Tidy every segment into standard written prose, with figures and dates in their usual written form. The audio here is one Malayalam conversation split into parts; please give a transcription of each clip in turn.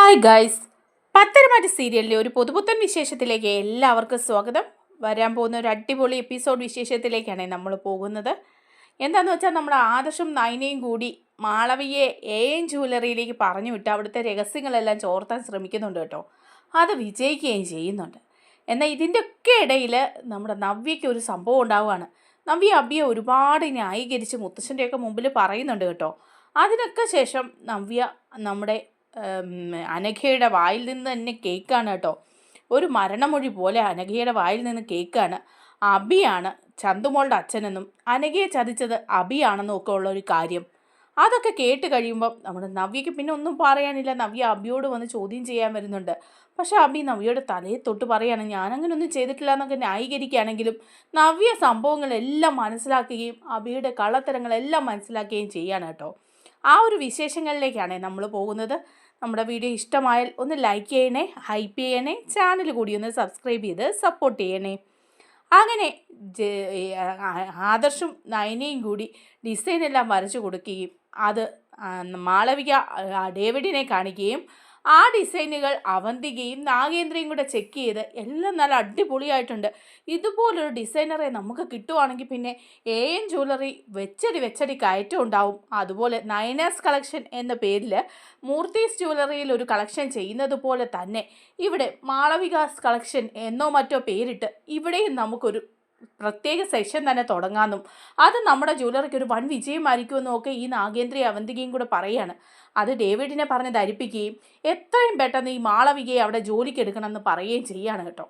ഹായ് ഗൈസ്, പത്തരമാറ്റ് സീരിയലിലെ ഒരു പുതുപുത്തൻ വിശേഷത്തിലേക്ക് എല്ലാവർക്കും സ്വാഗതം. വരാൻ പോകുന്ന ഒരു അടിപൊളി എപ്പിസോഡ് വിശേഷത്തിലേക്കാണ് നമ്മൾ പോകുന്നത്. എന്താണെന്ന് വെച്ചാൽ നമ്മുടെ ആദർശും നയനയും കൂടി മാളവിയെ എൻ ജ്വല്ലറിയിലേക്ക് പറഞ്ഞു വിട്ട് അവിടുത്തെ രഹസ്യങ്ങളെല്ലാം ചോർത്താൻ ശ്രമിക്കുന്നുണ്ട് കേട്ടോ. അത് വിജയിക്കുകയും ചെയ്യുന്നുണ്ട്. എന്നാൽ ഇതിൻ്റെ ഒക്കെ ഇടയിൽ നമ്മുടെ നവ്യയ്ക്ക് ഒരു സംഭവം ഉണ്ടാവുകയാണ്. നവ്യ അബിയെ ഒരുപാട് ന്യായീകരിച്ച് മുത്തശ്ശൻ്റെയൊക്കെ മുമ്പിൽ പറയുന്നുണ്ട് കേട്ടോ. അതിനൊക്കെ ശേഷം നവ്യ നമ്മുടെ അനഘയുടെ വായിൽ നിന്ന് തന്നെ കേൾക്കാണ് കേട്ടോ. ഒരു മരണമൊഴി പോലെ അനഘയുടെ വായിൽ നിന്ന് കേൾക്കാണ് അബിയാണ് ചന്തുമോളുടെ അച്ഛനെന്നും അനഘയെ ചതിച്ചത് അബിയാണെന്നും ഒക്കെ ഉള്ള ഒരു കാര്യം. അതൊക്കെ കേട്ട് കഴിയുമ്പം നമ്മുടെ നവ്യയ്ക്ക് പിന്നെ ഒന്നും പറയാനില്ല. നവ്യ അബിയോട് വന്ന് ചോദ്യം ചെയ്യാൻ വരുന്നുണ്ട്. പക്ഷെ അബി നവ്യയുടെ തലയെ തൊട്ട് പറയാണ് ഞാനങ്ങനെ ഒന്നും ചെയ്തിട്ടില്ല എന്നൊക്കെ ന്യായീകരിക്കുകയാണെങ്കിലും നവ്യ സംഭവങ്ങളെല്ലാം മനസ്സിലാക്കുകയും അബിയുടെ കള്ളത്തരങ്ങളെല്ലാം മനസ്സിലാക്കുകയും ചെയ്യാണ് കേട്ടോ. ആ ഒരു വിശേഷങ്ങളിലേക്കാണ് നമ്മൾ പോകുന്നത്. നമ്മുടെ വീഡിയോ ഇഷ്ടമായാൽ ഒന്ന് ലൈക്ക് ചെയ്യണേ, ഹൈപ്പ് ചെയ്യണേ, ചാനൽ കൂടി ഒന്ന് സബ്സ്ക്രൈബ് ചെയ്ത് സപ്പോർട്ട് ചെയ്യണേ. അങ്ങനെ ആദർശും നയനയും കൂടി ഡിസൈനെല്ലാം വരച്ചു കൊടുക്കുകയും അത് മാളവിക ഡേവിഡിനെ കാണിക്കുകയും ആ ഡിസൈനുകൾ അവന്തികയും നാഗേന്ദ്രയും കൂടെ ചെക്ക് ചെയ്ത് എല്ലാം നല്ല അടിപൊളിയായിട്ടുണ്ട്. ഇതുപോലൊരു ഡിസൈനറെ നമുക്ക് കിട്ടുവാണെങ്കിൽ പിന്നെ എൻ ജ്വല്ലറി വെച്ചടി കയറ്റം ഉണ്ടാവും. അതുപോലെ നയനാസ് കളക്ഷൻ എന്ന പേരിൽ മൂർത്തീസ് ജ്വല്ലറിയിൽ ഒരു കളക്ഷൻ ചെയ്യുന്നത് പോലെ തന്നെ ഇവിടെ മാളവികാസ് കളക്ഷൻ എന്നോ മറ്റോ പേരിട്ട് ഇവിടെയും നമുക്കൊരു പ്രത്യേക സെഷൻ തന്നെ തുടങ്ങാമെന്നും അത് നമ്മുടെ ജ്വല്ലറിക്ക് ഒരു വൻ വിജയമായിരിക്കുമെന്നും ഒക്കെ ഈ നാഗേന്ദ്രയും അവന്തികയും കൂടെ പറയാണ്. അത് ഡേവിഡിനെ പറഞ്ഞ് ധരിപ്പിക്കുകയും എത്രയും പെട്ടെന്ന് ഈ മാളവികയെ അവിടെ ജോലിക്ക് എടുക്കണമെന്ന് പറയുകയും ചെയ്യാണ് കേട്ടോ.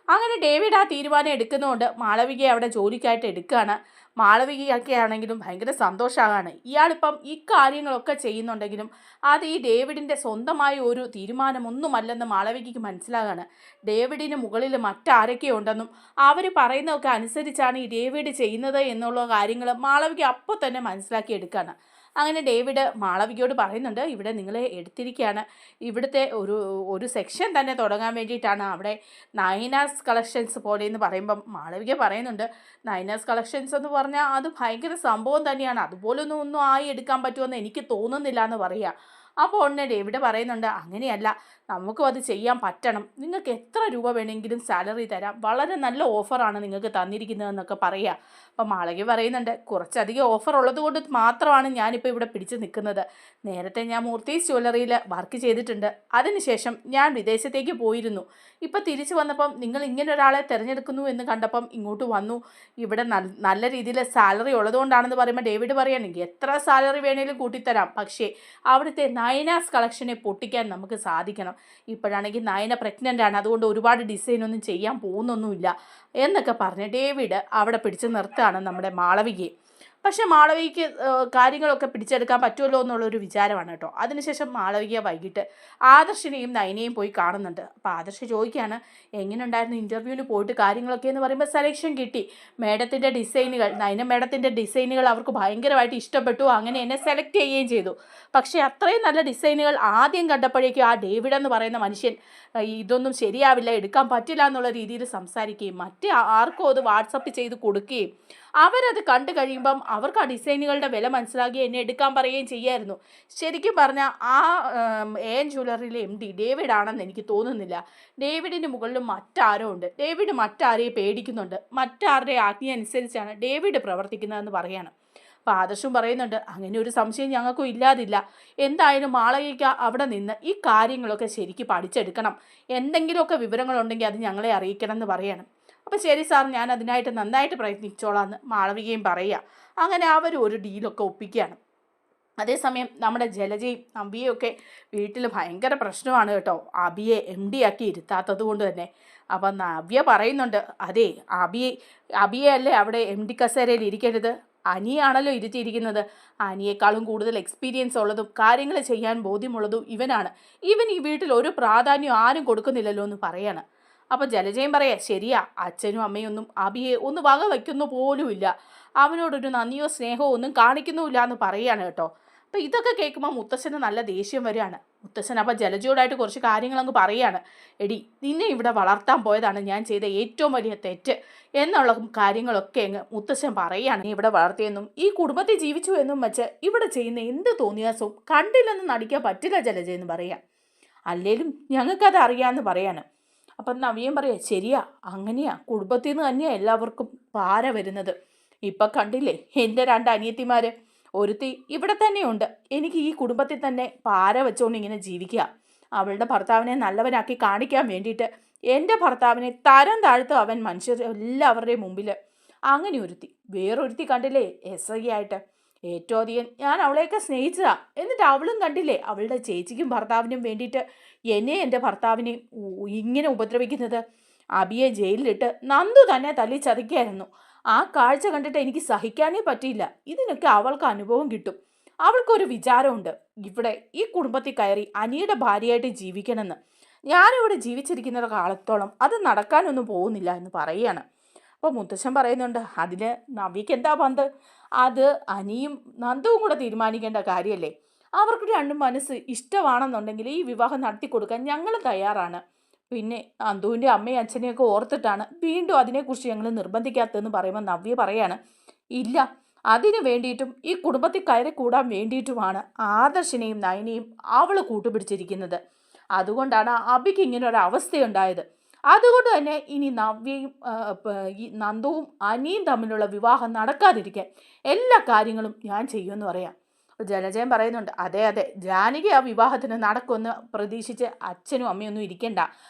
അങ്ങനെ ഡേവിഡ് ആ തീരുമാനം എടുക്കുന്നതുകൊണ്ട് മാളവികയെ അവിടെ ജോലിക്കായിട്ട് എടുക്കുകയാണ്. മാളവികയൊക്കെ ആണെങ്കിലും ഭയങ്കര സന്തോഷമാകാണ്. ഇയാളിപ്പം ഈ കാര്യങ്ങളൊക്കെ ചെയ്യുന്നുണ്ടെങ്കിലും അത് ഈ ഡേവിഡിൻ്റെ സ്വന്തമായ ഒരു തീരുമാനമൊന്നുമല്ലെന്ന് മാളവികയ്ക്ക് മനസ്സിലാകാണ്. ഡേവിഡിന് മുകളിൽ മറ്റാരൊക്കെയോ ഉണ്ടെന്നും അവർ പറയുന്നതൊക്കെ അനുസരിച്ചാണ് ഈ ഡേവിഡ് ചെയ്യുന്നത് എന്നുള്ള കാര്യങ്ങൾ മാളവിക അപ്പോൾ തന്നെ മനസ്സിലാക്കിയെടുക്കുകയാണ്. അങ്ങനെ ഡേവിഡ് മാളവികയോട് പറയുന്നുണ്ട് ഇവിടെ നിങ്ങളെ എടുത്തിരിക്കുകയാണ്, ഇവിടുത്തെ ഒരു സെക്ഷൻ തന്നെ തുടങ്ങാൻ വേണ്ടിയിട്ടാണ് അവിടെ നയനാസ് കളക്ഷൻസ് പോലെ എന്ന് പറയുമ്പം മാളവിക പറയുന്നുണ്ട് നയനാസ് കളക്ഷൻസ് എന്ന് പറഞ്ഞാൽ അത് ഭയങ്കര സംഭവം തന്നെയാണ്, അതുപോലൊന്നും ആയി എടുക്കാൻ പറ്റുമെന്ന് എനിക്ക് തോന്നുന്നില്ല എന്ന് പറയുക. അപ്പോൾ ഉടനെ ഡേവിഡ് പറയുന്നുണ്ട് അങ്ങനെയല്ല, നമുക്കും അത് ചെയ്യാൻ പറ്റണം, നിങ്ങൾക്ക് എത്ര രൂപ വേണമെങ്കിലും സാലറി തരാം, വളരെ നല്ല ഓഫറാണ് നിങ്ങൾക്ക് തന്നിരിക്കുന്നതെന്നൊക്കെ പറയുക. അപ്പോൾ മാളവിക പറയുന്നുണ്ട് കുറച്ചധികം ഓഫർ ഉള്ളത് കൊണ്ട് മാത്രമാണ് ഞാനിപ്പോൾ ഇവിടെ പിടിച്ച് നിൽക്കുന്നത്. നേരത്തെ ഞാൻ മൂർത്തീസ് ജ്വല്ലറിയിൽ വർക്ക് ചെയ്തിട്ടുണ്ട്, അതിനുശേഷം ഞാൻ വിദേശത്തേക്ക് പോയിരുന്നു. ഇപ്പോൾ തിരിച്ചു വന്നപ്പം നിങ്ങൾ ഇങ്ങനെ ഒരാളെ തിരഞ്ഞെടുക്കുന്നു എന്ന് കണ്ടപ്പം ഇങ്ങോട്ട് വന്നു. ഇവിടെ നല്ല രീതിയിൽ സാലറി ഉള്ളതുകൊണ്ടാണെന്ന് പറയുമ്പോൾ ഡേവിഡ് പറയുകയാണെങ്കിൽ എത്ര സാലറി വേണേലും കൂട്ടിത്തരാം, പക്ഷേ അവിടുത്തെ നയനാസ് കളക്ഷനെ പൊട്ടിക്കാൻ നമുക്ക് സാധിക്കണം. ഇപ്പോഴാണെങ്കിൽ നയന പ്രഗ്നൻ്റ് ആണ്, അതുകൊണ്ട് ഒരുപാട് ഡിസൈനൊന്നും ചെയ്യാൻ പോകുന്നൊന്നുമില്ല എന്നൊക്കെ പറഞ്ഞ് ഡേവിഡ് അവിടെ പിടിച്ച് നിർത്തുകയാണ് നമ്മുടെ മാളവികയെ. പക്ഷേ മാളവികയ്ക്ക് കാര്യങ്ങളൊക്കെ പിടിച്ചെടുക്കാൻ പറ്റുമല്ലോ എന്നുള്ളൊരു വിചാരമാണ് കേട്ടോ. അതിനുശേഷം മാളവിക വൈകിട്ട് ആദർശിനെയും നയനയും പോയി കാണുന്നുണ്ട്. അപ്പോൾ ആദർശ് ചോദിക്കുകയാണ് എങ്ങനെ ഉണ്ടായിരുന്നു ഇൻ്റർവ്യൂവിന് പോയിട്ട് കാര്യങ്ങളൊക്കെ എന്ന് പറയുമ്പോൾ സെലക്ഷൻ കിട്ടി, മേഡത്തിൻ്റെ ഡിസൈനുകൾ നയന മേഡത്തിൻ്റെ ഡിസൈനുകൾ അവർക്ക് ഭയങ്കരമായിട്ട് ഇഷ്ടപ്പെട്ടു, അങ്ങനെ എന്നെ സെലക്ട് ചെയ്യുകയും ചെയ്തു. പക്ഷേ അത്രയും നല്ല ഡിസൈനുകൾ ആദ്യം കണ്ടപ്പോഴേക്കും ആ ഡേവിഡ് എന്ന് പറയുന്ന മനുഷ്യൻ ഇതൊന്നും ശരിയാവില്ല, എടുക്കാൻ പറ്റില്ല എന്നുള്ള രീതിയിൽ സംസാരിക്കുകയും മറ്റേ ആർക്കും അത് വാട്സപ്പ് ചെയ്ത് കൊടുക്കുകയും അവരത് കണ്ടു കഴിയുമ്പം അവർക്ക് ആ ഡിസൈനുകളുടെ വില മനസ്സിലാക്കി എന്നെ എടുക്കാൻ പറയുകയും ചെയ്യായിരുന്നു. ശരിക്കും പറഞ്ഞാൽ ആ എൻ ജ്വല്ലറിയിലെ MD ഡേവിഡ് ആണെന്ന് എനിക്ക് തോന്നുന്നില്ല. ഡേവിഡിന് മുകളിലും മറ്റാരോ ഉണ്ട്, ഡേവിഡ് മറ്റാരെയും പേടിക്കുന്നുണ്ട്, മറ്റാരുടെ ആജ്ഞ അനുസരിച്ചാണ് ഡേവിഡ് പ്രവർത്തിക്കുന്നതെന്ന് പറയാണ്. അപ്പോൾ ആദർശം പറയുന്നുണ്ട് അങ്ങനെ ഒരു സംശയം ഞങ്ങൾക്കും ഇല്ലാതില്ല, എന്തായാലും മാളവിക അവിടെ നിന്ന് ഈ കാര്യങ്ങളൊക്കെ ശരിക്കും പഠിച്ചെടുക്കണം, എന്തെങ്കിലുമൊക്കെ വിവരങ്ങളുണ്ടെങ്കിൽ അത് ഞങ്ങളെ അറിയിക്കണം എന്ന് പറയണം. അപ്പോൾ ശരി സാർ, ഞാൻ അതിനായിട്ട് നന്നായിട്ട് പ്രയത്നിച്ചോളാമെന്ന് മാളവികയും പറയുക. അങ്ങനെ അവർ ഒരു ഡീലൊക്കെ ഒപ്പിക്കുകയാണ്. അതേസമയം നമ്മുടെ ജലജയും നവ്യയും ഒക്കെ വീട്ടിൽ ഭയങ്കര പ്രശ്നമാണ് കേട്ടോ, അബിയെ MD ആക്കി ഇരുത്താത്തത് കൊണ്ട് തന്നെ. അപ്പം നവ്യ പറയുന്നുണ്ട് അതെ അബിയെ അല്ലേ അവിടെ MD കസേരയിൽ ഇരിക്കരുത്, അനിയാണല്ലോ ഇരുത്തിയിരിക്കുന്നത്, അനിയേക്കാളും കൂടുതൽ എക്സ്പീരിയൻസ് ഉള്ളതും കാര്യങ്ങൾ ചെയ്യാൻ ബോധ്യമുള്ളതും ഇവനാണ്, ഇവൻ ഈ വീട്ടിൽ ഒരു പ്രാധാന്യം ആരും കൊടുക്കുന്നില്ലല്ലോ എന്ന് പറയാണ്. അപ്പോൾ ജലജയും പറയാം ശരിയാ, അച്ഛനും അമ്മയും ഒന്നും അബിയെ ഒന്ന് വക വയ്ക്കുന്നു പോലുമില്ല, അവനോടൊരു നന്ദിയോ സ്നേഹമോ ഒന്നും കാണിക്കുന്നുമില്ല എന്ന് പറയുകയാണ് കേട്ടോ. അപ്പോൾ ഇതൊക്കെ കേൾക്കുമ്പോൾ മുത്തശ്ശന് നല്ല ദേഷ്യം വരികയാണ്. മുത്തശ്ശൻ അപ്പോൾ ജലജയോടായിട്ട് കുറച്ച് കാര്യങ്ങളങ്ങ് പറയുകയാണ്. എടി നിന്നെ ഇവിടെ വളർത്താൻ പോയതാണ് ഞാൻ ചെയ്ത ഏറ്റവും വലിയ തെറ്റ് എന്നുള്ള കാര്യങ്ങളൊക്കെ അങ്ങ് മുത്തശ്ശൻ പറയുകയാണ്. നീ ഇവിടെ വളർത്തിയെന്നും ഈ കുടുംബത്തിൽ ജീവിച്ചു എന്നും വെച്ച് ഇവിടെ ചെയ്യുന്ന എന്ത് തോന്നിയാസവും കണ്ടില്ലെന്ന് നടിക്കാൻ പറ്റില്ല ജലജയെന്ന് പറയാം. അല്ലേലും ഞങ്ങൾക്കത് അറിയാമെന്ന് പറയാണ്. അപ്പം നവ്യം പറയാ, ശരിയാ, അങ്ങനെയാ, കുടുംബത്തിൽ നിന്ന് തന്നെയാണ് എല്ലാവർക്കും പാര വരുന്നത്. ഇപ്പം കണ്ടില്ലേ എൻ്റെ 2 അനിയത്തിമാർ, ഒരുത്തി ഇവിടെ തന്നെയുണ്ട്. എനിക്ക് ഈ കുടുംബത്തിൽ തന്നെ പാര വെച്ചുകൊണ്ട് ഇങ്ങനെ ജീവിക്കുക. അവളുടെ ഭർത്താവിനെ നല്ലവനാക്കി കാണിക്കാൻ വേണ്ടിയിട്ട് എൻ്റെ ഭർത്താവിനെ തരം താഴ്ത്തും അവൻ മനുഷ്യർ എല്ലാവരുടെയും മുമ്പിൽ. അങ്ങനെ ഒരുത്തി, വേറൊരുത്തി കണ്ടില്ലേ SI ആയിട്ട്. ഏറ്റവും അധികം ഞാൻ അവളെയൊക്കെ സ്നേഹിച്ചതാ. എന്നിട്ട് അവളും കണ്ടില്ലേ അവളുടെ ചേച്ചിക്കും ഭർത്താവിനും വേണ്ടിയിട്ട് എന്നെ എൻ്റെ ഭർത്താവിനെ ഇങ്ങനെ ഉപദ്രവിക്കുന്നത്. അബിയെ ജയിലിലിട്ട് നന്ദു തന്നെ തല്ലി ചതയ്ക്കായിരുന്നു. ആ കാഴ്ച കണ്ടിട്ട് എനിക്ക് സഹിക്കാനേ പറ്റിയില്ല. ഇതിനൊക്കെ അവൾക്ക് അനുഭവം കിട്ടും. അവൾക്കൊരു വിചാരമുണ്ട്, ഇവിടെ ഈ കുടുംബത്തിൽ കയറി അനിയുടെ ഭാര്യയായിട്ട് ജീവിക്കണമെന്ന്. ഞാനിവിടെ ജീവിച്ചിരിക്കുന്ന കാലത്തോളം അത് നടക്കാനൊന്നും പോകുന്നില്ല എന്ന് പറയുകയാണ്. അപ്പോൾ മുത്തശ്ശൻ പറയുന്നുണ്ട്, അതിന് നവിക്ക് എന്താ പന്ത്? അത് അനിയും നന്ദുവും കൂടെ തീരുമാനിക്കേണ്ട കാര്യമല്ലേ. അവർക്ക് രണ്ടും മനസ്സ് ഇഷ്ടമാണെന്നുണ്ടെങ്കിൽ ഈ വിവാഹം നടത്തി കൊടുക്കാൻ ഞങ്ങൾ തയ്യാറാണ്. പിന്നെ നന്ദുവിൻ്റെ അമ്മയും അച്ഛനെയൊക്കെ ഓർത്തിട്ടാണ് വീണ്ടും അതിനെക്കുറിച്ച് ഞങ്ങൾ നിർബന്ധിക്കാത്തതെന്ന് പറയുമ്പോൾ നവ്യ പറയാണ്, ഇല്ല, അതിനു വേണ്ടിയിട്ടും ഈ കുടുംബത്തിൽ കയറി കൂടാൻ വേണ്ടിയിട്ടുമാണ് ആദർശിനെയും നയനെയും അവൾ കൂട്ടുപിടിച്ചിരിക്കുന്നത്. അതുകൊണ്ടാണ് അബിക്ക് ഇങ്ങനെ ഒരു അവസ്ഥയുണ്ടായത്. അതുകൊണ്ട് തന്നെ ഇനി നവ്യയും ഈ നന്ദുവും അനിയും തമ്മിലുള്ള വിവാഹം നടക്കാതിരിക്കാൻ എല്ലാ കാര്യങ്ങളും ഞാൻ ചെയ്യുമെന്ന് പറയാം. ജലജയൻ പറയുന്നുണ്ട്, അതെ അതെ, ജാനകി ആ വിവാഹത്തിന് നടക്കുമെന്ന് പ്രതീക്ഷിച്ച് അച്ഛനും അമ്മയൊന്നും ഇരിക്കണ്ട.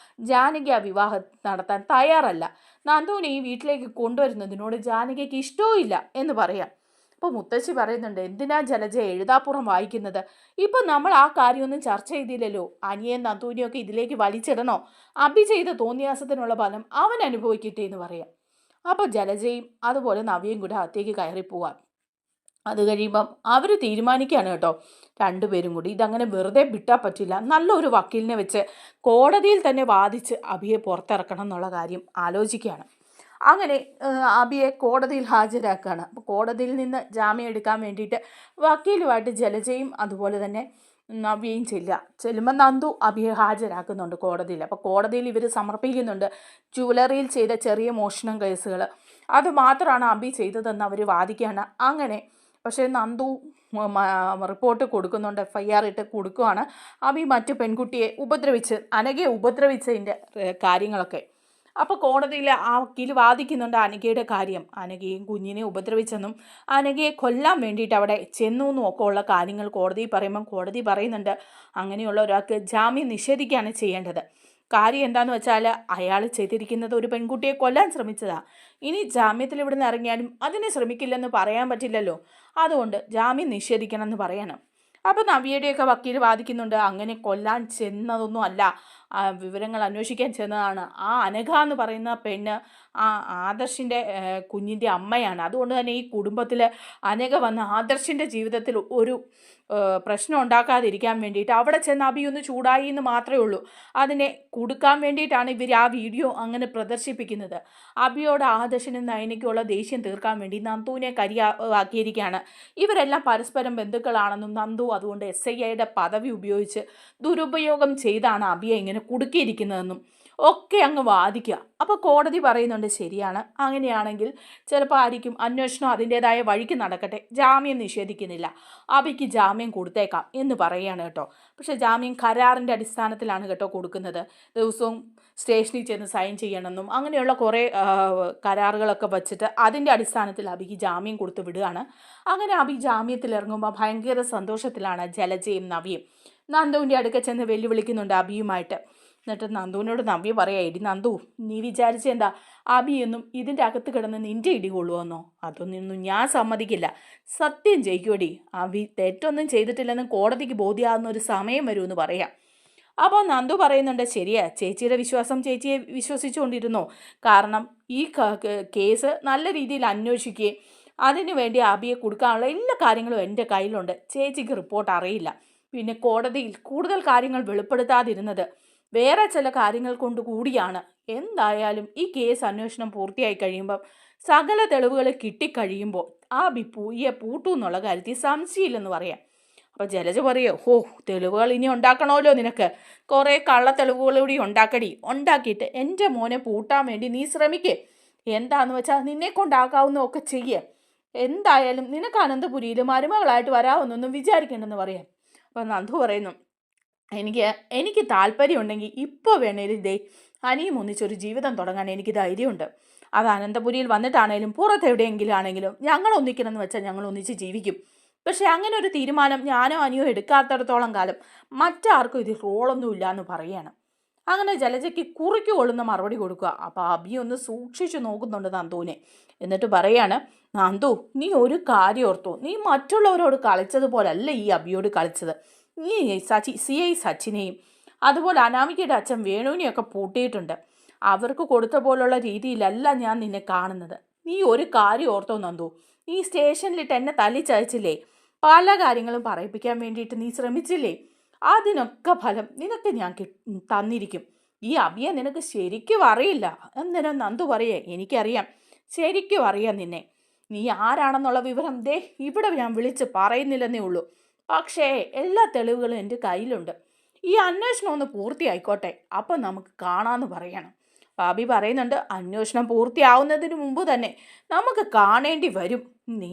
ജാനകി ആ വിവാഹം നടത്താൻ തയ്യാറല്ല. നന്ദുവിനെ ഈ വീട്ടിലേക്ക് കൊണ്ടുവരുന്നതിനോട് ജാനകിക്ക് ഇഷ്ടവും ഇല്ല എന്ന് പറയാം. അപ്പോൾ മുത്തശ്ശി പറയുന്നുണ്ട്, എന്തിനാ ജലജ എഴുതാപ്പുറം വായിക്കുന്നത്? ഇപ്പം നമ്മൾ ആ കാര്യമൊന്നും ചർച്ച ചെയ്തില്ലല്ലോ. അനിയൻ നന്ദുവിനെയൊക്കെ ഇതിലേക്ക് വലിച്ചിടണോ? അബി ചെയ്ത തോന്നിയാസത്തിനുള്ള ഫലം അവൻ അനുഭവിക്കട്ടെ എന്ന് പറയാം. അപ്പോൾ ജലജയും അതുപോലെ നവ്യയും കൂടെ അകത്തേക്ക് കയറി പോവാം. അത് കഴിയുമ്പം അവർ തീരുമാനിക്കുകയാണ് കേട്ടോ, രണ്ടുപേരും കൂടി ഇതങ്ങനെ വെറുതെ വിട്ടാൽ പറ്റില്ല. നല്ലൊരു വക്കീലിനെ വെച്ച് കോടതിയിൽ തന്നെ വാദിച്ച് അബിയെ പുറത്തിറക്കണം എന്നുള്ള കാര്യം ആലോചിക്കുകയാണ്. അങ്ങനെ അബിയെ കോടതിയിൽ ഹാജരാക്കുകയാണ്. അപ്പോൾ കോടതിയിൽ നിന്ന് ജാമ്യം എടുക്കാൻ വേണ്ടിയിട്ട് വക്കീലുമായിട്ട് ജലജയും അതുപോലെ തന്നെ നവ്യയും ചെല്ലുമ്പോൾ നന്ദു അബിയെ ഹാജരാക്കുന്നുണ്ട് കോടതിയിൽ. അപ്പോൾ കോടതിയിൽ ഇവർ സമർപ്പിക്കുന്നുണ്ട് ജ്വല്ലറിയിൽ ചെയ്ത ചെറിയ മോഷണം കേസുകൾ. അത് മാത്രമാണ് അബി ചെയ്തതെന്ന് അവർ വാദിക്കുകയാണ്. അങ്ങനെ പക്ഷേ നന്ദു റിപ്പോർട്ട് കൊടുക്കുന്നുണ്ട്, FIR ഇട്ട് കൊടുക്കുകയാണ്. അബി മറ്റു പെൺകുട്ടിയെ അനഘയെ ഉപദ്രവിച്ചതിൻ്റെ കാര്യങ്ങളൊക്കെ. അപ്പോൾ കോടതിയിൽ ആ വക്കീൽ വാദിക്കുന്നുണ്ട് അനഘയുടെ കാര്യം. അനഘയും കുഞ്ഞിനെ ഉപദ്രവിച്ചെന്നും അനഘയെ കൊല്ലാൻ വേണ്ടിയിട്ട് അവിടെ ചെന്നു എന്നും ഒക്കെ ഉള്ള കാര്യങ്ങൾ കോടതി പറയുമ്പം കോടതി പറയുന്നുണ്ട്, അങ്ങനെയുള്ള ഒരാൾക്ക് ജാമ്യം നിഷേധിക്കുകയാണ് ചെയ്യേണ്ടത്. കാര്യം എന്താണെന്ന് വെച്ചാൽ അയാൾ ചെയ്തിരിക്കുന്നത് ഒരു പെൺകുട്ടിയെ കൊല്ലാൻ ശ്രമിച്ചതാണ്. ഇനി ജാമ്യത്തിൽ ഇവിടെ നിന്ന് ഇറങ്ങിയാലും അതിനെ ശ്രമിക്കില്ലെന്ന് പറയാൻ പറ്റില്ലല്ലോ. അതുകൊണ്ട് ജാമ്യം നിഷേധിക്കണം എന്ന് പറയണം. അപ്പോൾ നവ്യയുടെയൊക്കെ വക്കീൽ വാദിക്കുന്നുണ്ട്, അങ്ങനെ കൊല്ലാൻ ചെന്നതൊന്നും അല്ല, വിവരങ്ങൾ അന്വേഷിക്കാൻ ചെന്നതാണ്. ആ അനഘ എന്ന് പറയുന്ന പെണ്ണ് ആ ആദർശിൻ്റെ കുഞ്ഞിൻ്റെ അമ്മയാണ്. അതുകൊണ്ട് തന്നെ ഈ കുടുംബത്തിൽ അനഘ വന്ന് ആദർശിൻ്റെ ജീവിതത്തിൽ ഒരു പ്രശ്നം ഉണ്ടാക്കാതിരിക്കാൻ വേണ്ടിയിട്ട് അവിടെ ചെന്ന് അബി ഒന്ന് ചൂടായി എന്ന് മാത്രമേ ഉള്ളൂ. അതിനെ കൊടുക്കാൻ വേണ്ടിയിട്ടാണ് ഇവർ ആ വീഡിയോ അങ്ങനെ പ്രദർശിപ്പിക്കുന്നത്. അബിയോട് ആദർശനും നയനയ്ക്കുള്ള ദേഷ്യം തീർക്കാൻ വേണ്ടി നന്ദുവിനെ കരിയാക്കിയിരിക്കുകയാണ്. ഇവരെല്ലാം പരസ്പരം ബന്ധുക്കളാണെന്നും നന്ദു അതുകൊണ്ട് SIയുടെ പദവി ഉപയോഗിച്ച് ദുരുപയോഗം ചെയ്താണ് അബിയെ ഇങ്ങനെ കുടുക്കിയിരിക്കുന്നതെന്നും ഒക്കെ അങ്ങ് വാദിക്കുക. അപ്പോൾ കോടതി പറയുന്നുണ്ട്, ശരിയാണ്, അങ്ങനെയാണെങ്കിൽ ചിലപ്പോൾ ആയിരിക്കും അന്വേഷണം അതിൻ്റേതായ വഴിക്ക് നടക്കട്ടെ, ജാമ്യം നിഷേധിക്കുന്നില്ല, അബിക്ക് ജാമ്യം കൊടുത്തേക്കാം എന്ന് പറയുകയാണ് കേട്ടോ. പക്ഷേ ജാമ്യം കരാറിൻ്റെ അടിസ്ഥാനത്തിലാണ് കേട്ടോ കൊടുക്കുന്നത്. ദിവസവും സ്റ്റേഷനിൽ ചെന്ന് സൈൻ ചെയ്യണമെന്നും അങ്ങനെയുള്ള കുറേ കരാറുകളൊക്കെ വച്ചിട്ട് അതിൻ്റെ അടിസ്ഥാനത്തിൽ അബിക്ക് ജാമ്യം കൊടുത്ത് വിടുകയാണ്. അങ്ങനെ അബി ജാമ്യത്തിൽ ഇറങ്ങുമ്പോൾ ഭയങ്കര സന്തോഷത്തിലാണ് ജലജയും നവ്യയും. നന്ദുവിൻ്റെ അടുക്ക ചെന്ന് വെല്ലുവിളിക്കുന്നുണ്ട് അബിയുമായിട്ട്. എന്നിട്ട് നന്ദുവിനോട് നവ്യ പറയാ, എടി നന്ദു, നീ വിചാരിച്ചെന്താ അബിയൊന്നും ഇതിൻ്റെ അകത്ത് കിടന്ന് നിൻ്റെ ഇടി കൊള്ളുമെന്നോ? അതൊന്നും ഞാൻ സമ്മതിക്കില്ല. സത്യം ചെയ്യൂടി, അബി തെറ്റൊന്നും ചെയ്തിട്ടില്ലെന്ന് കോടതിക്ക് ബോധ്യമാകുന്ന ഒരു സമയം വരുമെന്ന് പറയാം. അപ്പോൾ നന്ദു പറയുന്നുണ്ട്, ശരിയാ, ചേച്ചിയുടെ വിശ്വാസം ചേച്ചിയെ വിശ്വസിച്ചുകൊണ്ടിരുന്നോ? കാരണം ഈ കേസ് നല്ല രീതിയിൽ അന്വേഷിക്കുകയും അതിനുവേണ്ടി അബിയെ കൊടുക്കാനുള്ള എല്ലാ കാര്യങ്ങളും എൻ്റെ കയ്യിലുണ്ട്. ചേച്ചിക്ക് റിപ്പോർട്ട് അറിയില്ല. പിന്നെ കോടതിയിൽ കൂടുതൽ കാര്യങ്ങൾ വെളിപ്പെടുത്താതിരുന്നത് വേറെ ചില കാര്യങ്ങൾ കൊണ്ട് കൂടിയാണ്. എന്തായാലും ഈ കേസ് അന്വേഷണം പൂർത്തിയായി കഴിയുമ്പം സകല തെളിവുകൾ കിട്ടിക്കഴിയുമ്പോൾ ആ പൂയെ പൂട്ടു എന്നുള്ള കാര്യത്തിൽ സംശയമില്ലെന്ന് പറയാം. അപ്പോൾ ജലജ പറയോ, തെളിവുകൾ ഇനി ഉണ്ടാക്കണമല്ലോ, നിനക്ക് കുറേ കള്ള തെളിവുകളൂടി ഉണ്ടാക്കിയിട്ട് എൻ്റെ മോനെ പൂട്ടാൻ വേണ്ടി നീ ശ്രമിക്കേ. എന്താന്ന് വെച്ചാൽ നിന്നെ കൊണ്ടാക്കാവുന്നതൊക്കെ ചെയ്യേ. എന്തായാലും നിനക്ക് അനന്തപുരിയിൽ മരുമകളായിട്ട് വരാമെന്നൊന്നും വിചാരിക്കണമെന്ന് പറയാം. അപ്പോൾ നന്ദു പറയുന്നു, എനിക്ക് എനിക്ക് താല്പര്യമുണ്ടെങ്കിൽ ഇപ്പോൾ വേണേലും ദേ അനിയും ഒന്നിച്ചൊരു ജീവിതം തുടങ്ങാൻ എനിക്ക് ധൈര്യമുണ്ട്. അത് അനന്തപുരിയിൽ വന്നിട്ടാണേലും പുറത്തെവിടെയെങ്കിലും ആണെങ്കിലും ഞങ്ങൾ ഒന്നിക്കണമെന്ന് വെച്ചാൽ ഞങ്ങൾ ഒന്നിച്ച് ജീവിക്കും. പക്ഷേ അങ്ങനെ ഒരു തീരുമാനം ഞാനോ അനിയോ എടുക്കാത്തിടത്തോളം കാലം മറ്റാർക്കും ഇത് റോളൊന്നും ഇല്ല എന്ന് പറയുകയാണ്. അങ്ങനെ ജലജയ്ക്ക് കുറിക്ക് കൊള്ളുന്ന മറുപടി കൊടുക്കുക. അപ്പോൾ അബി ഒന്ന് സൂക്ഷിച്ചു നോക്കുന്നുണ്ട് നന്ദുവിനെ. എന്നിട്ട് പറയാണ്, നന്ദു നീ ഒരു കാര്യം ഓർത്തു, നീ മറ്റുള്ളവരോട് കളിച്ചതുപോലല്ല ഈ അബിയോട് കളിച്ചത്. നീ CI സച്ചിനെയും അതുപോലെ അനാമികയുടെ അച്ഛൻ വേണുവിനെയൊക്കെ പൂട്ടിയിട്ടുണ്ട്. അവർക്ക് കൊടുത്ത പോലുള്ള രീതിയിലല്ല ഞാൻ നിന്നെ കാണുന്നത്. നീ ഒരു കാര്യം ഓർത്തോ നന്ദു, നീ സ്റ്റേഷനിലിട്ട് എന്നെ തല്ലിച്ചയച്ചില്ലേ, പല കാര്യങ്ങളും പറയിപ്പിക്കാൻ വേണ്ടിയിട്ട് നീ ശ്രമിച്ചില്ലേ, അതിനൊക്കെ ഫലം നിനക്ക് ഞാൻ തന്നിരിക്കും. ഈ അബിയെ നിനക്ക് ശരിക്കും അറിയില്ല. അന്നേരം നന്ദു പറയേ, എനിക്കറിയാം, ശരിക്കും അറിയാം നിന്നെ. നീ ആരാണെന്നുള്ള വിവരം ദേ ഇവിടെ ഞാൻ വിളിച്ച് പറയുന്നില്ലെന്നേ ഉള്ളൂ. പക്ഷേ എല്ലാ തെളിവുകളും എൻ്റെ കയ്യിലുണ്ട്. ഈ അന്വേഷണം ഒന്ന് പൂർത്തിയായിക്കോട്ടെ, അപ്പം നമുക്ക് കാണാമെന്ന് പറയണം. ബാബി പറയുന്നുണ്ട്, അന്വേഷണം പൂർത്തിയാവുന്നതിന് മുമ്പ് തന്നെ നമുക്ക് കാണേണ്ടി വരും. നീ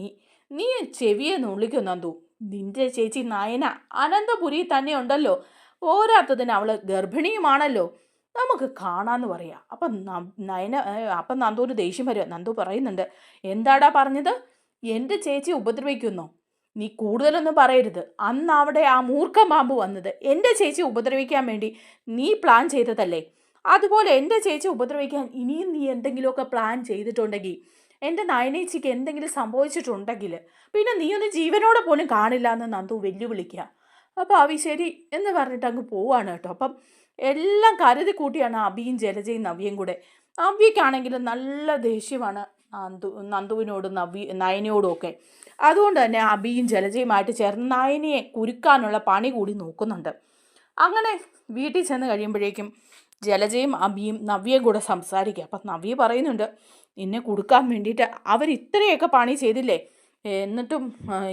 നീ ചെവിയെ നുള്ളിക്കും നന്ദു. നിന്റെ ചേച്ചി നയന അനന്തപുരി തന്നെ ഉണ്ടല്ലോ, പോരാത്തതിന് അവൾ ഗർഭിണിയുമാണല്ലോ. നമുക്ക് കാണാമെന്ന് പറയാം. അപ്പം അപ്പം നന്ദുവിന് ദേഷ്യം വരിക. നന്ദു പറയുന്നുണ്ട്, എന്താടാ പറഞ്ഞത്? എൻ്റെ ചേച്ചി ഉപദ്രവിക്കുന്നോ? നീ കൂടുതലൊന്നും പറയരുത്. അന്ന് അവിടെ ആ മൂർഖ പാമ്പ് വന്നത് എൻ്റെ ചേച്ചി ഉപദ്രവിക്കാൻ വേണ്ടി നീ പ്ലാൻ ചെയ്തതല്ലേ? അതുപോലെ എൻ്റെ ചേച്ചി ഉപദ്രവിക്കാൻ ഇനിയും നീ എന്തെങ്കിലുമൊക്കെ പ്ലാൻ ചെയ്തിട്ടുണ്ടെങ്കിൽ, എൻ്റെ നയനേച്ചിക്ക് എന്തെങ്കിലും സംഭവിച്ചിട്ടുണ്ടെങ്കിൽ പിന്നെ നീ ഒന്ന് ജീവനോടെ പോലും കാണില്ല എന്ന് നന്ദു വെല്ലുവിളിക്കുക. അപ്പോൾ അവി ശരി എന്ന് പറഞ്ഞിട്ട് അങ്ങ് പോവാണ് കേട്ടോ. അപ്പം എല്ലാം കരുതി കൂട്ടിയാണ് അബിയും ജലജയും നവ്യയും കൂടെ. നവ്യക്കാണെങ്കിലും നല്ല ദേഷ്യമാണ് നന്ദുവിനോടും നയനയോടും ഒക്കെ. അതുകൊണ്ട് തന്നെ അബിയും ജലജയുമായിട്ട് ചേർന്ന് നയനയെ കുരുക്കാനുള്ള പണി കൂടി നോക്കുന്നുണ്ട്. അങ്ങനെ വീട്ടിൽ ചെന്ന് കഴിയുമ്പോഴേക്കും ജലജയും അബിയും നവ്യയും കൂടെ സംസാരിക്കുക. അപ്പം നവ്യ പറയുന്നുണ്ട്, നിന്നെ കൊടുക്കാൻ വേണ്ടിയിട്ട് അവർ ഇത്രയൊക്കെ പണി ചെയ്തില്ലേ, എന്നിട്ടും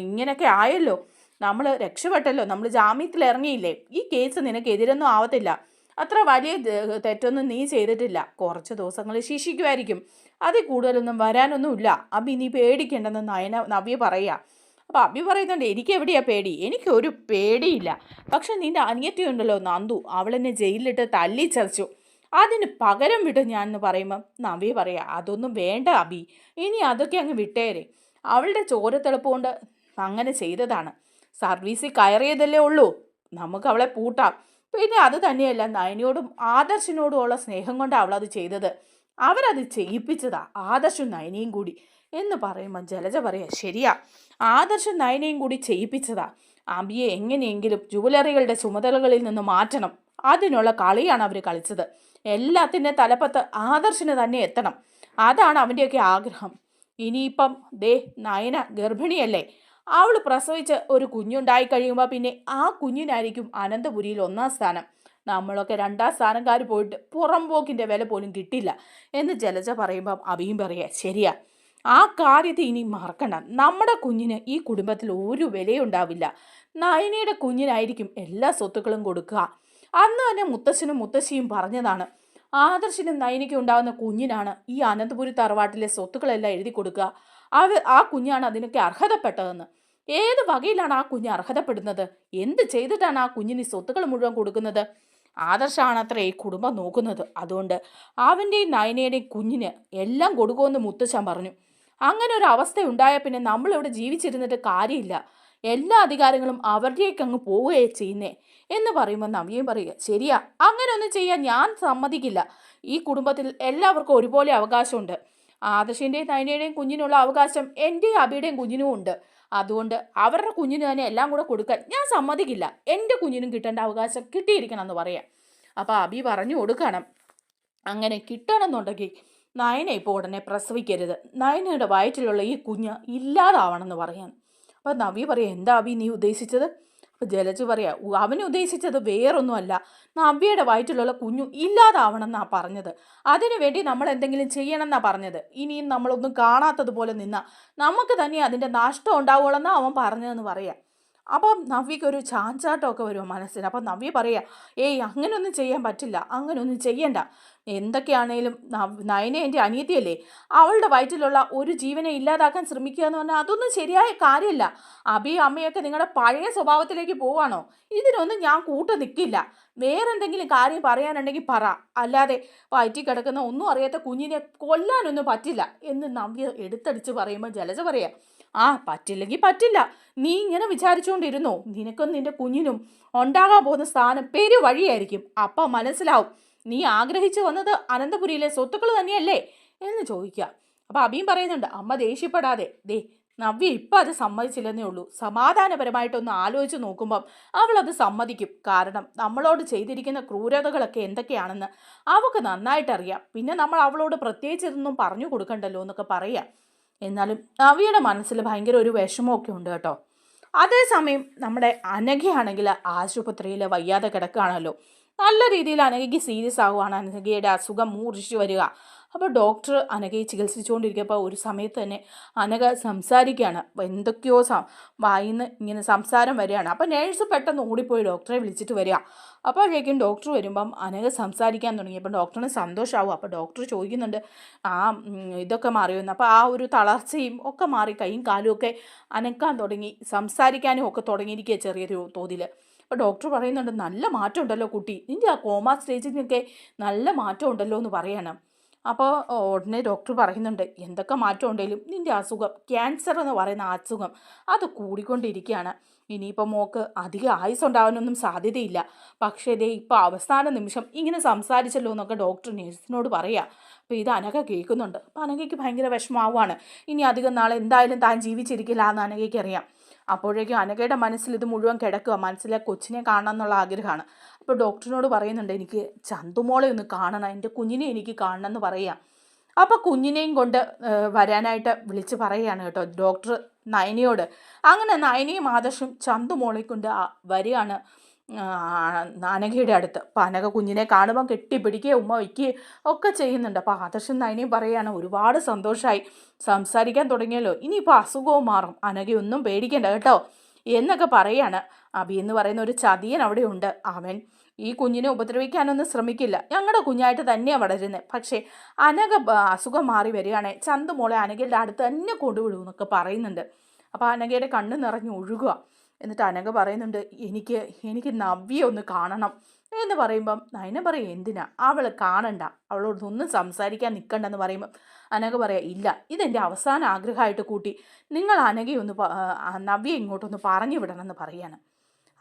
ഇങ്ങനെയൊക്കെ ആയല്ലോ, നമ്മൾ രക്ഷപ്പെട്ടല്ലോ, നമ്മൾ ജാമ്യത്തിൽ ഇറങ്ങിയില്ലേ, ഈ കേസ് നിനക്കെതിരൊന്നും ആവത്തില്ല, അത്ര വലിയ തെറ്റൊന്നും നീ ചെയ്തിട്ടില്ല, കുറച്ച് ദിവസങ്ങൾ ശിക്ഷിക്കുമായിരിക്കും, അതിൽ കൂടുതലൊന്നും വരാനൊന്നുമില്ല, അബി നീ പേടിക്കേണ്ടെന്ന് നവ്യ പറയുക. അപ്പോൾ അബി പറയുന്നുണ്ട്, എനിക്ക് എവിടെയാ പേടി, എനിക്കൊരു പേടിയില്ല. പക്ഷെ നിൻ്റെ അനിയത്തി ഉണ്ടല്ലോ നന്ദു, അവളെന്നെ ജയിലിലിട്ട് തല്ലി ചതച്ചു, അതിന് പകരം വിട്ട് ഞാൻ എന്ന് പറയുമ്പം നവ്യ പറയാം, അതൊന്നും വേണ്ട അബി, ഇനി അതൊക്കെ അങ്ങ് വിട്ടേരെ, അവളുടെ ചോരത്തിളപ്പ് കൊണ്ട് അങ്ങനെ ചെയ്തതാണ്, സർവീസിൽ കയറിയതല്ലേ ഉള്ളൂ, നമുക്ക് അവളെ പൂട്ടാം. പിന്നെ അത് തന്നെയല്ല, നയനയോടും ആദർശിനോടുമുള്ള സ്നേഹം കൊണ്ട് അവളത് ചെയ്തത്, അവരത് ചെയ്യിപ്പിച്ചതാ, ആദർശും നയനയും കൂടി എന്ന് പറയുമ്പോൾ ജലജ പറയാ, ശരിയാ, ആദർശും നയനയും കൂടി ചെയ്യിപ്പിച്ചതാ. അബിയെ എങ്ങനെയെങ്കിലും ജുവലറികളുടെ ചുമതലകളിൽ നിന്ന് മാറ്റണം, അതിനുള്ള കളിയാണ് അവർ കളിച്ചത്. എല്ലാത്തിൻ്റെ തലപ്പത്ത് ആദർശിന് തന്നെ എത്തണം, അതാണ് അവൻ്റെയൊക്കെ ആഗ്രഹം. ഇനിയിപ്പം ദേ നയന ഗർഭിണിയല്ലേ, അവൾ പ്രസവിച്ച് ഒരു കുഞ്ഞുണ്ടായി കഴിയുമ്പോൾ പിന്നെ ആ കുഞ്ഞിനായിരിക്കും അനന്തപുരിയിൽ 1ാം സ്ഥാനം, നമ്മളൊക്കെ 2ാം സ്ഥാനക്കാർ പോയിട്ട് പുറംപോക്കിൻ്റെ വില പോലും കിട്ടില്ല എന്ന് ജലജ പറയുമ്പം അബിയും പറയാ, ശരിയാ, ആ കാര്യത്തെ ഇനി മറക്കണ്ട, നമ്മുടെ കുഞ്ഞിന് ഈ കുടുംബത്തിൽ ഒരു വിലയുണ്ടാവില്ല, നയനയുടെ കുഞ്ഞിനായിരിക്കും എല്ലാ സ്വത്തുക്കളും കൊടുക്കുക. അന്ന് തന്നെ മുത്തശ്ശനും മുത്തശ്ശിയും പറഞ്ഞതാണ്, ആദർശിനും നയനയ്ക്കും ഉണ്ടാകുന്ന കുഞ്ഞിനാണ് ഈ അനന്തപുരി തറവാട്ടിലെ സ്വത്തുക്കളെല്ലാം എഴുതി കൊടുക്കുക, ആ കുഞ്ഞാണ് അതിനൊക്കെ അർഹതപ്പെട്ടതെന്ന്. ഏത് വകയിലാണ് ആ കുഞ്ഞ് അർഹതപ്പെടുന്നത്? എന്ത് ചെയ്തിട്ടാണ് ആ കുഞ്ഞിന് സ്വത്തുക്കൾ മുഴുവൻ കൊടുക്കുന്നത്? ആദർശാണത്രേ ഈ കുടുംബം നോക്കുന്നത്, അതുകൊണ്ട് അവൻ്റെയും നയനയുടെയും കുഞ്ഞിന് എല്ലാം കൊടുക്കുമെന്ന് മുത്തശ്ശൻ പറഞ്ഞു. അങ്ങനെ ഒരു അവസ്ഥ ഉണ്ടായാൽ പിന്നെ നമ്മളിവിടെ ജീവിച്ചിരുന്നിട്ട് കാര്യമില്ല, എല്ലാ അധികാരങ്ങളും അവരുടേക്ക് അങ്ങ് പോവുകയേ ചെയ്യുന്നേ എന്ന് പറയുമ്പോൾ നവ്യയും പറയുക, ശരിയാ, അങ്ങനെ ഒന്നും ചെയ്യാൻ ഞാൻ സമ്മതിക്കില്ല, ഈ കുടുംബത്തിൽ എല്ലാവർക്കും ഒരുപോലെ അവകാശമുണ്ട്, ആദർശിൻ്റെയും നയനയുടെയും കുഞ്ഞിനുള്ള അവകാശം എൻ്റെയും അബിയുടെയും കുഞ്ഞിനും ഉണ്ട്, അതുകൊണ്ട് അവരുടെ കുഞ്ഞിന് തന്നെ എല്ലാം കൂടെ കൊടുക്കാൻ ഞാൻ സമ്മതിക്കില്ല, എൻ്റെ കുഞ്ഞിനും കിട്ടേണ്ട അവകാശം കിട്ടിയിരിക്കണം എന്ന് പറയാം. അപ്പോൾ അബി പറഞ്ഞു കൊടുക്കണം, അങ്ങനെ കിട്ടണമെന്നുണ്ടെങ്കിൽ നയന ഇപ്പോൾ ഉടനെ പ്രസവിക്കരുത്, നയനയുടെ വയറ്റിലുള്ള ഈ കുഞ്ഞ് ഇല്ലാതാവണമെന്ന് പറയാൻ. അപ്പോൾ നവ്യ പറയാം, എന്താ അബി നീ ഉദ്ദേശിച്ചത്? അപ്പോൾ ജലജ പറയാം, അവന് ഉദ്ദേശിച്ചത് വേറൊന്നുമല്ല, നവ്യയുടെ വയറ്റിലുള്ള കുഞ്ഞു ഇല്ലാതാവണമെന്നാണ് പറഞ്ഞത്, അതിനുവേണ്ടി നമ്മൾ എന്തെങ്കിലും ചെയ്യണമെന്നാണ് പറഞ്ഞത്, ഇനിയും നമ്മളൊന്നും കാണാത്തതുപോലെ നിന്നാൽ നമുക്ക് തന്നെ അതിൻ്റെ നഷ്ടം ഉണ്ടാവുകയുള്ളെന്നാണ് അവൻ പറഞ്ഞതെന്ന് പറയാം. അപ്പം നവ്യയ്ക്ക് ഒരു ചാഞ്ചാട്ടമൊക്കെ വരുമോ മനസ്സിന്. അപ്പം നവ്യ പറയുക, ഏയ് അങ്ങനെയൊന്നും ചെയ്യാൻ പറ്റില്ല, അങ്ങനെയൊന്നും ചെയ്യണ്ട. എന്തൊക്കെയാണേലും നയന എൻ്റെ അനിയത്തിയല്ലേ, അവളുടെ വയറ്റിലുള്ള ഒരു ജീവനെ ഇല്ലാതാക്കാൻ ശ്രമിക്കുക എന്ന് പറഞ്ഞാൽ അതൊന്നും ശരിയായ കാര്യമല്ല. അബിയും അമ്മയൊക്കെ നിങ്ങളുടെ പഴയ സ്വഭാവത്തിലേക്ക് പോവാണോ? ഇതിനൊന്നും ഞാൻ കൂട്ടു നിൽക്കില്ല. വേറെന്തെങ്കിലും കാര്യം പറയാനുണ്ടെങ്കിൽ പറ, അല്ലാതെ വയറ്റിൽ കിടക്കുന്ന ഒന്നും അറിയാത്ത കുഞ്ഞിനെ കൊല്ലാനൊന്നും പറ്റില്ല എന്ന് നവ്യ എടുത്തടിച്ച് പറയുമ്പോൾ ജലജ പറയാ, ആ പറ്റില്ലെങ്കിൽ പറ്റില്ല, നീ ഇങ്ങനെ വിചാരിച്ചുകൊണ്ടിരുന്നോ? നിനക്കും നിന്റെ കുഞ്ഞിനും ഉണ്ടാകാൻ പോകുന്ന സ്ഥാനം പെരുവഴിയായിരിക്കും. അപ്പം മനസ്സിലാവും നീ ആഗ്രഹിച്ചു വന്നത് അനന്തപുരിയിലെ സ്വത്തുക്കൾ തന്നെയല്ലേ എന്ന് ചോദിക്കുക. അപ്പം അബിയും പറയുന്നുണ്ട്, അമ്മ ദേഷ്യപ്പെടാതെ, ദേ നവ്യ ഇപ്പം അത് സമ്മതിച്ചില്ലെന്നേ ഉള്ളൂ. സമാധാനപരമായിട്ടൊന്ന് ആലോചിച്ച് നോക്കുമ്പം അവളത് സമ്മതിക്കും. കാരണം നമ്മളോട് ചെയ്തിരിക്കുന്ന ക്രൂരതകളൊക്കെ എന്തൊക്കെയാണെന്ന് അവൾക്ക് നന്നായിട്ടറിയാം. പിന്നെ നമ്മൾ അവളോട് പ്രത്യേകിച്ച് ഇതൊന്നും പറഞ്ഞു കൊടുക്കണ്ടല്ലോ എന്നൊക്കെ പറയാം. എന്നാലും നവ്യയുടെ മനസ്സിൽ ഭയങ്കര ഒരു വിഷമമൊക്കെ ഉണ്ട് കേട്ടോ. അതേസമയം നമ്മുടെ അനഘയാണെങ്കിൽ ആശുപത്രിയിൽ വയ്യാതെ കിടക്കുകയാണല്ലോ. നല്ല രീതിയിൽ അനഘയ്ക്ക് സീരിയസ് ആവുകയാണ്. അനഘയുടെ അസുഖം മൂർച്ഛിച്ചു വരിക. അപ്പോൾ ഡോക്ടർ അനഘയെ ചികിത്സിച്ചുകൊണ്ടിരിക്കുമ്പോൾ ഒരു സമയത്ത് തന്നെ അനഘ സംസാരിക്കുകയാണ്. എന്തൊക്കെയോ വായിന്ന് ഇങ്ങനെ സംസാരം വരികയാണ്. അപ്പോൾ നേഴ്സ് പെട്ടെന്ന് ഓടിപ്പോയി ഡോക്ടറെ വിളിച്ചിട്ട് വരിക. അപ്പോഴേക്കും ഡോക്ടർ വരുമ്പം അനഘ സംസാരിക്കാൻ തുടങ്ങിയപ്പോൾ ഡോക്ടറിന് സന്തോഷമാവും. അപ്പോൾ ഡോക്ടർ ചോദിക്കുന്നുണ്ട്, ആ ഇതൊക്കെ മാറിയെന്ന്. അപ്പോൾ ആ ഒരു തളർച്ചയും ഒക്കെ മാറി, കൈയും കാലും ഒക്കെ അനക്കാൻ തുടങ്ങി, സംസാരിക്കാനും ഒക്കെ തുടങ്ങിയിരിക്കുക ചെറിയൊരു തോതിൽ. അപ്പോൾ ഡോക്ടർ പറയുന്നുണ്ട്, നല്ല മാറ്റം ഉണ്ടല്ലോ കുട്ടി, നിൻ്റെ ആ കോമ സ്റ്റേജിനൊക്കെ നല്ല മാറ്റം ഉണ്ടല്ലോ എന്ന് പറയണം. അപ്പോൾ ഉടനെ ഡോക്ടർ പറയുന്നുണ്ട്, എന്തൊക്കെ മാറ്റം ഉണ്ടെങ്കിലും നിൻ്റെ അസുഖം, ക്യാൻസർ എന്ന് പറയുന്ന അസുഖം, അത് കൂടിക്കൊണ്ടിരിക്കുകയാണ്. ഇനിയിപ്പോൾ മോൾക്ക് അധികം ആയുസ് ഉണ്ടാവാനൊന്നും സാധ്യതയില്ല. പക്ഷേ ദേ ഇപ്പോൾ അവസാന നിമിഷം ഇങ്ങനെ സംസാരിച്ചല്ലോ എന്നൊക്കെ ഡോക്ടർ നേഴ്സിനോട് പറയുക. അപ്പോൾ ഇത് അനഘ കേൾക്കുന്നുണ്ട്. അപ്പോൾ അനഘയ്ക്ക് ഭയങ്കര വിഷമമാവുകയാണ്. ഇനി അധികം നാളെ എന്തായാലും താൻ ജീവിച്ചിരിക്കില്ല എന്ന് അനഘയ്ക്ക് അറിയാം. അപ്പോഴേക്കും അനഘയുടെ മനസ്സിൽ ഇത് മുഴുവൻ കിടക്കുക. മനസ്സിലെ കൊച്ചിനെ കാണണം എന്നുള്ള ആഗ്രഹമാണ്. അപ്പോൾ ഡോക്ടറിനോട് പറയുന്നുണ്ട്, എനിക്ക് ചന്തുമോളെ ഒന്ന് കാണണം, എൻ്റെ കുഞ്ഞിനെ എനിക്ക് കാണണം എന്ന് പറയുക. അപ്പോൾ കുഞ്ഞിനെയും കൊണ്ട് വരാനായിട്ട് വിളിച്ച് പറയുകയാണ് കേട്ടോ ഡോക്ടർ നയനയോട്. അങ്ങനെ നയനയും ആദർശും ചന്തുമോളെ കൊണ്ട് വരികയാണ് അനഘയുടെ അടുത്ത്. അപ്പോൾ അനഘ കുഞ്ഞിനെ കാണുമ്പോൾ കെട്ടിപ്പിടിക്കുകയോ ഉമ്മ വയ്ക്കുകയോ ഒക്കെ ചെയ്യുന്നുണ്ട്. അപ്പോൾ ആദർശം നയനയും പറയുകയാണ്, ഒരുപാട് സന്തോഷമായി, സംസാരിക്കാൻ തുടങ്ങിയല്ലോ, ഇനിയിപ്പോൾ അസുഖവും മാറും, അനഘയൊന്നും പേടിക്കണ്ട കേട്ടോ എന്നൊക്കെ പറയാണ്. അബി എന്ന് പറയുന്ന ഒരു ചതിയൻ അവിടെ ഉണ്ട്. അവൻ ഈ കുഞ്ഞിനെ ഉപദ്രവിക്കാനൊന്നും ശ്രമിക്കില്ല, ഞങ്ങളുടെ കുഞ്ഞായിട്ട് തന്നെയാണ് വളരുന്നത്. പക്ഷേ അനഘ അസുഖം മാറി വരികയാണെ ചന്തുമോളെ അനഘയുടെ അടുത്ത് തന്നെ കൊണ്ടുവിടും എന്നൊക്കെ പറയുന്നുണ്ട്. അപ്പോൾ അനഘയുടെ കണ്ണ് നിറഞ്ഞ് ഒഴുകുക. എന്നിട്ട് അനഘ പറയുന്നുണ്ട്, എനിക്ക് നവ്യ ഒന്ന് കാണണം എന്ന് പറയുമ്പം നയന പറയും, എന്തിനാ, അവൾ കാണണ്ട, അവളോടൊന്നും സംസാരിക്കാൻ നിൽക്കണ്ടെന്ന് പറയുമ്പം അനഘ പറയാം, ഇല്ല, ഇതെൻ്റെ അവസാന ആഗ്രഹമായിട്ട് കൂട്ടി, നിങ്ങൾ അനഘയൊന്ന് നവ്യ ഇങ്ങോട്ടൊന്ന് പറഞ്ഞു വിടണമെന്ന് പറയാണ്.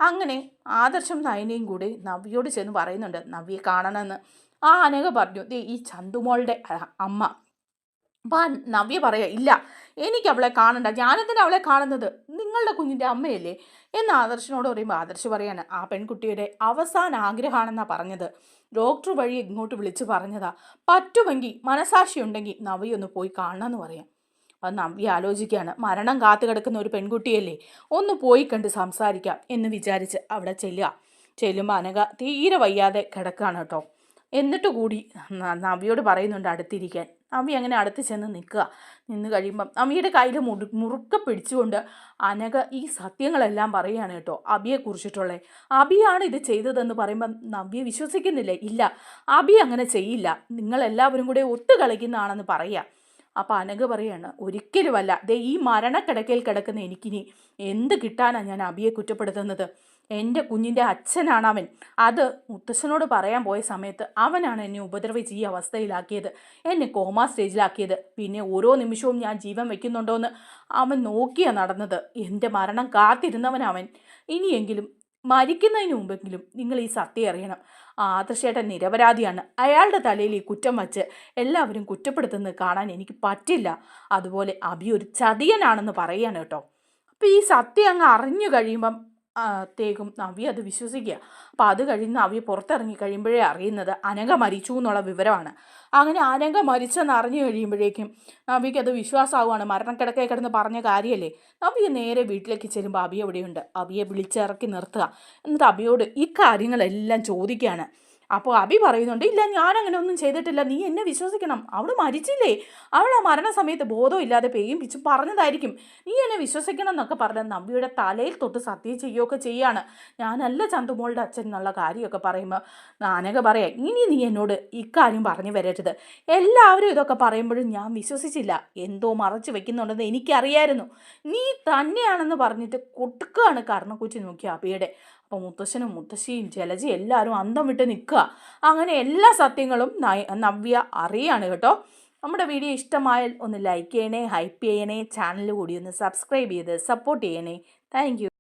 അങ്ങനെ ആദർശം നയനയും കൂടി നവ്യയോട് ചെന്ന് പറയുന്നുണ്ട്, നവ്യയെ കാണണമെന്ന്. ആ അനഘ പറഞ്ഞു, ഈ ചന്തുമോളുടെ അമ്മ. അപ്പം നവ്യ പറയാ, ഇല്ല, എനിക്ക് അവളെ കാണണ്ട, ഞാനെന്തിനാ അവളെ കാണുന്നത്, നിങ്ങളുടെ കുഞ്ഞിൻ്റെ അമ്മയല്ലേ എന്ന് ആദർശിനോട് പറയുമ്പോൾ ആദർശ് പറയാണ്, ആ പെൺകുട്ടിയുടെ അവസാന ആഗ്രഹമാണെന്നാണ് പറഞ്ഞത്, ഡോക്ടർ വഴി ഇങ്ങോട്ട് വിളിച്ച് പറഞ്ഞതാ, പറ്റുമെങ്കിൽ മനസാക്ഷി ഉണ്ടെങ്കിൽ നവ്യൊന്ന് പോയി കാണണമെന്ന് പറയാം. അപ്പം നവ്യ ആലോചിക്കുകയാണ്, മരണം കാത്തു കിടക്കുന്ന ഒരു പെൺകുട്ടിയല്ലേ, ഒന്ന് പോയി കണ്ട് സംസാരിക്കാം എന്ന് വിചാരിച്ച് അവിടെ ചെല്ലുമ്പോൾ അനഘ തീരെ വയ്യാതെ കിടക്കുകയാണ് കേട്ടോ. എന്നിട്ട് കൂടി നവ്യോട് പറയുന്നുണ്ട് അടുത്തിരിക്കാൻ. നവ്യ അങ്ങനെ അടുത്ത് ചെന്ന് നിന്ന് കഴിയുമ്പം നവ്യയുടെ കയ്യിൽ മുറുക്കെ പിടിച്ചുകൊണ്ട് അനഘ ഈ സത്യങ്ങളെല്ലാം പറയുകയാണ് കേട്ടോ, അബിയെക്കുറിച്ചിട്ടുള്ള. അബിയാണ് ഇത് ചെയ്തതെന്ന് പറയുമ്പം നവ്യ വിശ്വസിക്കുന്നില്ലേ, ഇല്ല, അബി അങ്ങനെ ചെയ്യില്ല, നിങ്ങളെല്ലാവരും കൂടെ ഒത്തു കളിക്കുന്നതാണെന്ന് പറയുക. അപ്പോൾ അനഘ പറയാണ്, ഒരിക്കലുമല്ല, ദേ ഈ മരണക്കിടക്കയിൽ കിടക്കുന്ന എനിക്കിനി എന്ത് കിട്ടാനാണ് ഞാൻ അബിയെ കുറ്റപ്പെടുത്തുന്നത്, എൻ്റെ കുഞ്ഞിൻ്റെ അച്ഛനാണ് അവൻ. അത് മുത്തശ്ശനോട് പറയാൻ പോയ സമയത്ത് അവനാണ് എന്നെ ഉപദ്രവിച്ച് ഈ അവസ്ഥയിലാക്കിയത്, എന്നെ കോമാ സ്റ്റേജിലാക്കിയത്. പിന്നെ ഓരോ നിമിഷവും ഞാൻ ജീവൻ വയ്ക്കുന്നുണ്ടോയെന്ന് അവൻ നോക്കിയാണ് നടന്നത്. എൻ്റെ മരണം കാത്തിരുന്നവനവൻ. ഇനിയെങ്കിലും മരിക്കുന്നതിന് മുമ്പെങ്കിലും നിങ്ങൾ ഈ സത്യം അറിയണം, ആദർശേട്ടൻ നിരപരാധിയാണ്, അയാളുടെ തലയിൽ ഈ കുറ്റം വച്ച് എല്ലാവരും കുറ്റപ്പെടുത്തുന്നത് കാണാൻ എനിക്ക് പറ്റില്ല. അതുപോലെ അബി ഒരു ചതിയനാണെന്ന് പറയാണ് കേട്ടോ. അപ്പോൾ ഈ സത്യം അങ്ങ് അറിഞ്ഞു കഴിയുമ്പം ത്തേക്കും നവ്യ അത് വിശ്വസിക്കുക. അപ്പോൾ അത് കഴിഞ്ഞ് നവ്യ പുറത്തിറങ്ങി കഴിയുമ്പോഴേ അറിയുന്നത് അനഘ മരിച്ചു എന്നുള്ള വിവരമാണ്. അങ്ങനെ അനഘ മരിച്ചെന്ന് അറിഞ്ഞു കഴിയുമ്പോഴേക്കും നവ്യയ്ക്ക് അത് വിശ്വാസമാവുകയാണ്. മരണക്കിടക്കയിൽ കിടന്ന് പറഞ്ഞ കാര്യമല്ലേ. നവ്യ നേരെ വീട്ടിലേക്ക് ചെല്ലുമ്പോൾ അബി എവിടെയുണ്ട്. അബിയെ വിളിച്ചിറക്കി നിർത്തുക. എന്നിട്ട് അബിയോട് ഈ കാര്യങ്ങളെല്ലാം ചോദിക്കുകയാണ്. അപ്പോൾ അബി പറയുന്നുണ്ട്, ഇല്ല ഞാനങ്ങനെ ഒന്നും ചെയ്തിട്ടില്ല, നീ എന്നെ വിശ്വസിക്കണം, അവൾ മരിച്ചില്ലേ, അവൾ ആ മരണസമയത്ത് ബോധമില്ലാതെ പേയും പിച്ചും പറഞ്ഞതായിരിക്കും, നീ എന്നെ വിശ്വസിക്കണം എന്നൊക്കെ പറഞ്ഞ് നവ്യയുടെ തലയിൽ തൊട്ട് സത്യം ചെയ്യുകയൊക്കെ ചെയ്യാണ്. ഞാനല്ല ചന്തുമോളുടെ അച്ഛൻ എന്നുള്ള കാര്യമൊക്കെ പറയുമ്പോൾ അനഘ പറയാം, ഇനി നീ എന്നോട് ഇക്കാര്യം പറഞ്ഞു വരരുത്, എല്ലാവരും ഇതൊക്കെ പറയുമ്പോഴും ഞാൻ വിശ്വസിച്ചില്ല, എന്തോ മറച്ചു വെക്കുന്നുണ്ടെന്ന് എനിക്കറിയായിരുന്നു, നീ തന്നെയാണെന്ന് പറഞ്ഞിട്ട് കൊട്ടുക്കുകയാണ് കർണക്കുറ്റി നോക്കി അബിയുടെ. അപ്പോൾ മുത്തശ്ശനും മുത്തശ്ശിയും ജലജയും എല്ലാവരും അന്തം വിട്ട് നിൽക്കുക. അങ്ങനെ എല്ലാ സത്യങ്ങളും നവ്യ അറിയാണ് കേട്ടോ. നമ്മുടെ വീഡിയോ ഇഷ്ടമായാൽ ഒന്ന് ലൈക്ക് ചെയ്യണേ, ഹൈപ്പ് ചെയ്യണേ, ചാനൽ കൂടി ഒന്ന് സബ്സ്ക്രൈബ് ചെയ്ത് സപ്പോർട്ട് ചെയ്യണേ. താങ്ക്